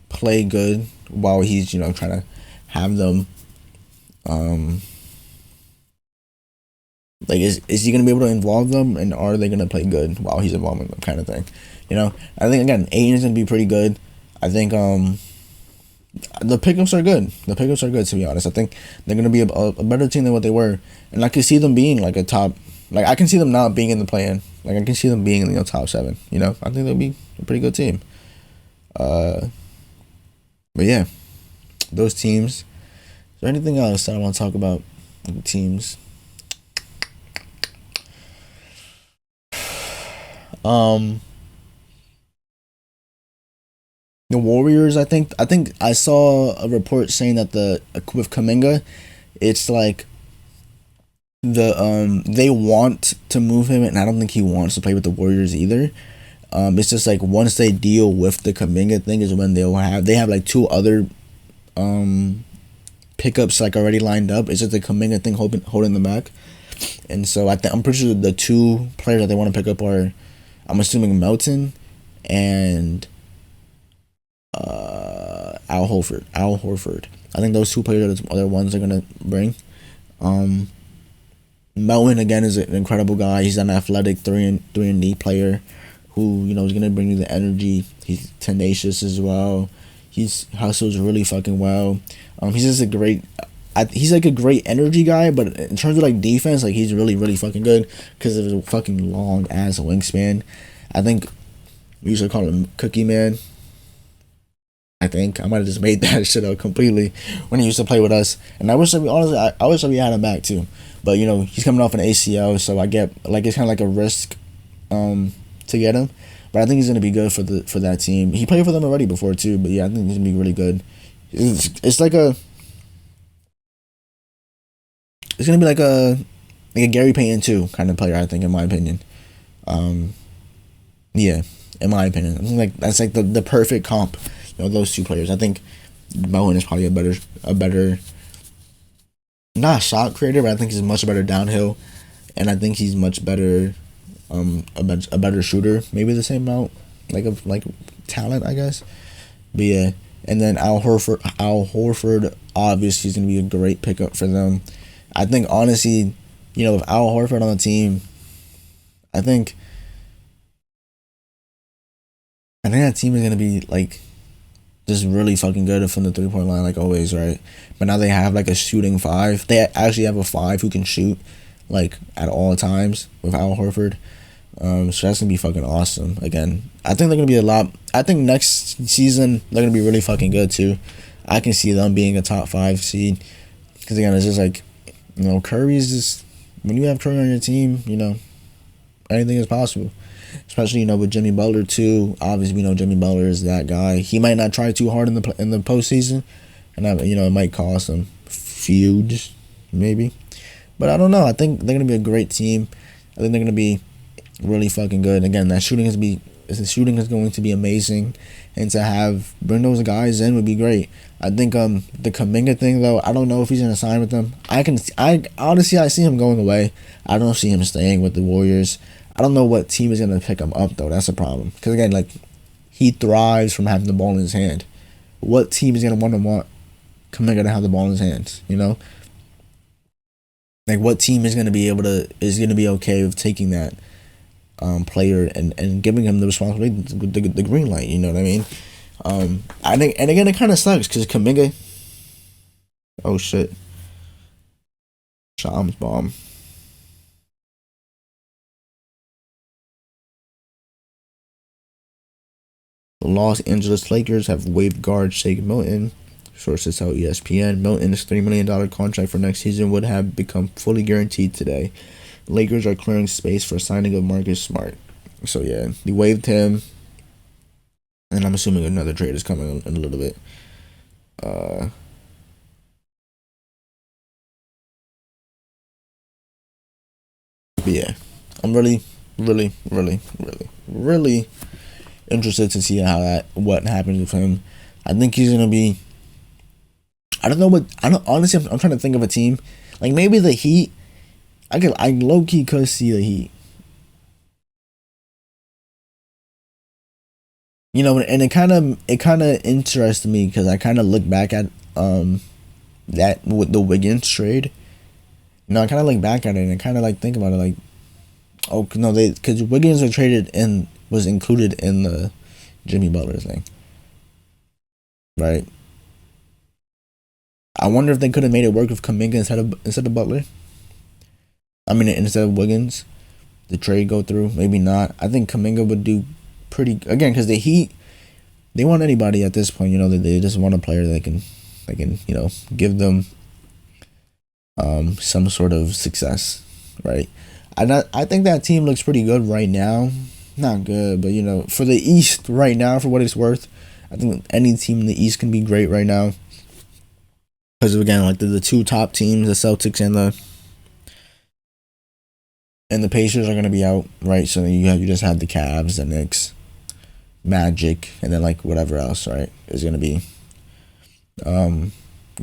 play good while he's trying to have them, like, is he gonna be able to involve them, and are they gonna play good while he's involving them, kind of thing. I think again, Ayton is gonna be pretty good. I think the pickups are good. The pickups are good, to be honest. I think they're gonna be a better team than what they were, and I can see them being like a top. Like, I can see them not being in the play-in. Like, I can see them being in the top 7. I think they'll be a pretty good team. But yeah, those teams. Is there anything else that I want to talk about with the teams? The Warriors, I think I saw a report saying that with Kuminga, it's like they want to move him, and I don't think he wants to play with the Warriors either. It's just like once they deal with the Kuminga thing is when they have like 2 other pickups like already lined up. It's just the Kuminga thing holding them back. And so I'm pretty sure the 2 players that they want to pick up are, I'm assuming, Melton and Al Horford. I think those 2 players are the ones they're gonna bring. Melton again is an incredible guy. He's an athletic 3-and-D player who is gonna bring you the energy. He's tenacious as well. He hustles really fucking well. He's just a great. He's like a great energy guy, but in terms of like defense, like, he's really, really fucking good because of his fucking long ass wingspan. I think we used to call him Cookie Man. I think I might have just made that shit up completely when he used to play with us, and I wish that we had him back too. But he's coming off an ACL, so I get like it's kind of like a risk, to get him. But I think he's gonna be good for that team. He played for them already before too. But yeah, I think he's gonna be really good. It's gonna be like a Gary Payton 2 kind of player, I think, in my opinion. Yeah, in my opinion, I think like that's like the perfect comp. Those 2 players. I think Bowen is probably a better, not a shot creator, but I think he's much better downhill, and I think he's much better, a better shooter. Maybe the same amount, like talent, I guess. But yeah, and then Al Horford, obviously, is gonna be a great pickup for them. I think honestly, with Al Horford on the team, I think that team is gonna be like just really fucking good from the 3-point line, like always, right? But now they have like a shooting 5. They actually have a 5 who can shoot like at all times with Al Horford. So that's gonna be fucking awesome. Again, I think they're gonna be a lot. I think next season they're gonna be really fucking good too. I can see them being a top 5 seed because again, it's just like Curry's just, when you have Curry on your team, anything is possible. Especially with Jimmy Butler too. Obviously, we know Jimmy Butler is that guy. He might not try too hard in the postseason, and it might cost him feuds maybe. But I don't know. I think they're gonna be a great team. I think they're gonna be really fucking good. Again, the shooting is going to be amazing, and to bring those guys in would be great. I think the Kuminga thing though, I don't know if he's gonna sign with them. I honestly see him going away. I don't see him staying with the Warriors. I don't know what team is going to pick him up, though. That's a problem. Because, again, like, he thrives from having the ball in his hand. What team is going to want Kuminga to have the ball in his hands, Like, what team is going to be okay with taking that player and giving him the responsibility, the green light, you know what I mean? I think, and again, it kind of sucks because Kuminga. Oh, shit. Shams bomb. The Los Angeles Lakers have waived guard Shake Milton. Sources tell ESPN Milton's $3 million contract for next season would have become fully guaranteed today. Lakers are clearing space for signing of Marcus Smart. So yeah, they waived him, and I'm assuming another trade is coming in a little bit. But yeah, I'm really, really, really, really, really interested to see what happens with him. I think he's gonna be. I don't know what. I don't honestly. I'm trying to think of a team, like maybe the Heat. I low key could see the Heat. You know, and it kind of interested me because I kind of look back at that with the Wiggins trade. You know, I kind of look back at it and I kind of like think about it like, oh no, they because Wiggins was included in the Jimmy Butler thing, right? I wonder if they could have made it work with Kuminga instead of Butler. I mean, instead of Wiggins, the trade go through. Maybe not. I think Kuminga would do pretty again because the Heat they want anybody at this point. You know, they just want a player that can give them some sort of success, right? I think that team looks pretty good right now. Not good, but for the East right now, for what it's worth, I think any team in the East can be great right now. Because again, like the two top teams, the Celtics and the Pacers are gonna be out, right? So you just have the Cavs, the Knicks, Magic, and then like whatever else, right? Is gonna be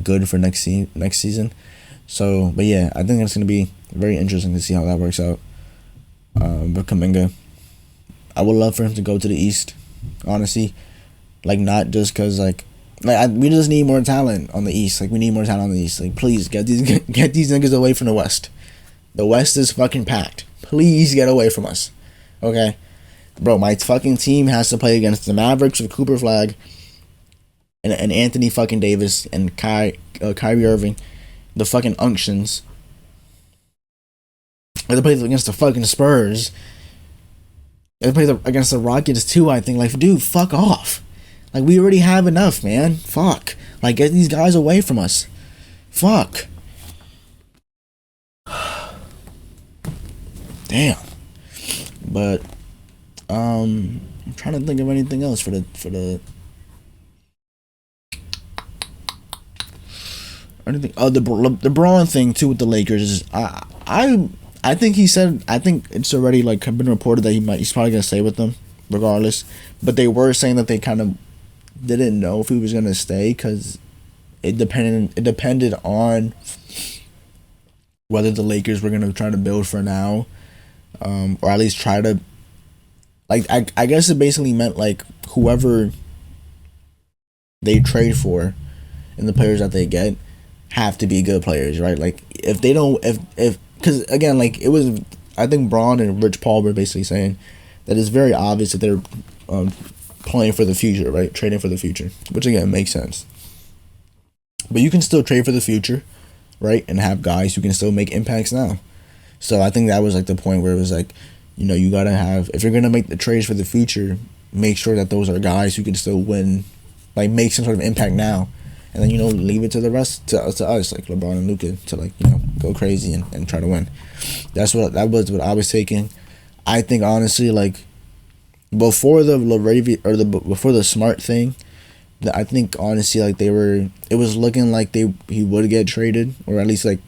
good for next season. So, but yeah, I think it's gonna be very interesting to see how that works out. But Kuminga, I would love for him to go to the East, honestly. Like not just because we just need more talent on the East. Like we need more talent on the East. Like please get these niggas away from the West. The West is fucking packed. Please get away from us, okay? Bro, my fucking team has to play against the Mavericks with Cooper Flag and Anthony fucking Davis and Kyrie Irving, the fucking Unctions. They have to play against the fucking Spurs. They have to play against the Rockets too, I think. Like, dude, fuck off. Like, we already have enough, man. Fuck. Like, get these guys away from us. Fuck. Damn. But I'm trying to think of anything else for the anything. Oh, the Braun thing too with the Lakers is I think he said, I think it's already like been reported that he's probably gonna stay with them regardless. But they were saying that they kind of didn't know if he was gonna stay because it depended on whether the Lakers were gonna try to build for now, or at least try to, like, I guess it basically meant like whoever they trade for and the players that they get have to be good players, right? Like if they don't, if because again, like it was, I think Braun and Rich Paul were basically saying that it's very obvious that they're playing for the future, right? Trading for the future, which again makes sense. But you can still trade for the future, right? And have guys who can still make impacts now. So I think that was like the point where it was like, you gotta have, if you're gonna make the trades for the future, make sure that those are guys who can still win, like make some sort of impact now, and then leave it to the rest to us like LeBron and Luka to like go crazy and try to win. That was what I was taking. I think honestly, like before before the Smart thing, I think honestly like it was looking like he would get traded, or at least like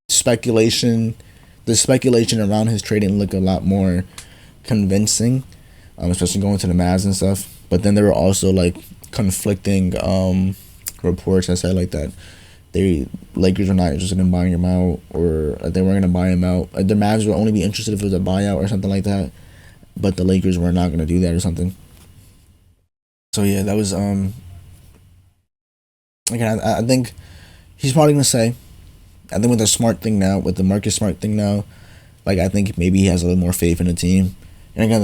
the speculation around his trading looked a lot more convincing, especially going to the Mavs and stuff. But then there were also like conflicting reports that said like that Lakers were not interested in buying him out, or they weren't gonna buy him out. The Mavs would only be interested if it was a buyout or something like that, but the Lakers were not gonna do that or something. So yeah, that was again, I think he's probably gonna say. I think with the Marcus Smart thing now, like I think maybe he has a little more faith in the team. And again,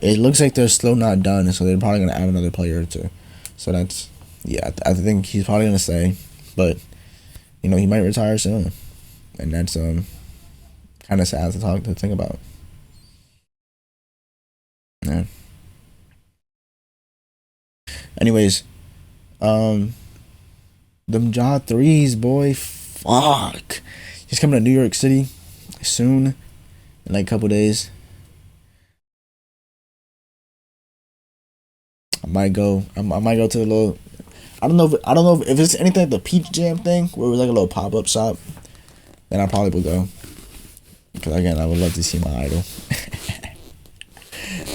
it looks like they're still not done, so they're probably gonna add another player or two. So that's, yeah, I think he's probably gonna stay, but he might retire soon, and that's kind of sad to think about. Yeah. Anyways, them Ja threes, boy, fuck. He's coming to New York City. soon, in like a couple days. I might go to a little. I don't know if it's anything like the Peach Jam thing where it was like a little pop-up shop. Then I probably would go. Because again, I would love to see my idol.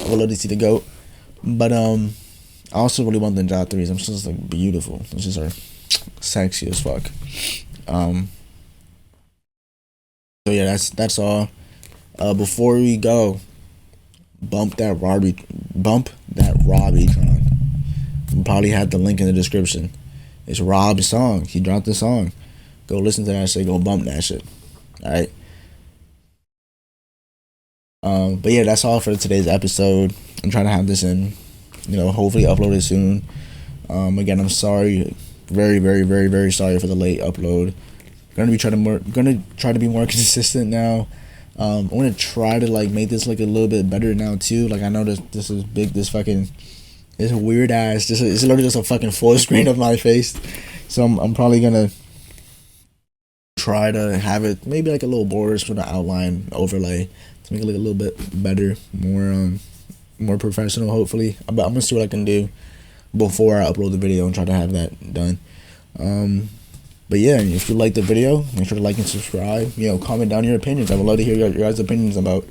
I would love to see the GOAT. But I also really want the Job 3s. I'm just like beautiful. It's just are sexy as fuck. So yeah, that's all. Before we go, bump that Robbytron. You probably had the link in the description. It's Rob's song. He dropped the song. Go listen to that shit. Go bump that shit. Alright. But yeah, that's all for today's episode. I'm trying to have this in, hopefully upload it soon. Again, I'm sorry. Very, very, very, very sorry for the late upload. Gonna try to be more consistent now. I'm gonna try to like make this like a little bit better now too. Like I know this is big. This weird ass. It's literally just a fucking full screen of my face. So I'm probably gonna try to have it maybe like a little borders for the outline overlay to make it look a little bit better, more professional. Hopefully, but I'm gonna see what I can do before I upload the video and try to have that done. But yeah, if you like the video, make sure to like and subscribe. Comment down your opinions. I would love to hear your guys' opinions about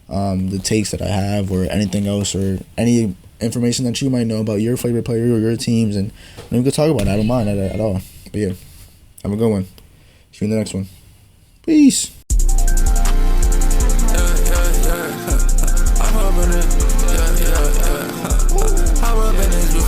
the takes that I have or anything else or any information that you might know about your favorite player or your teams, and we can talk about it. I don't mind at all. But yeah, have a good one. See you in the next one. Peace. I'm up in it. I'm up in it.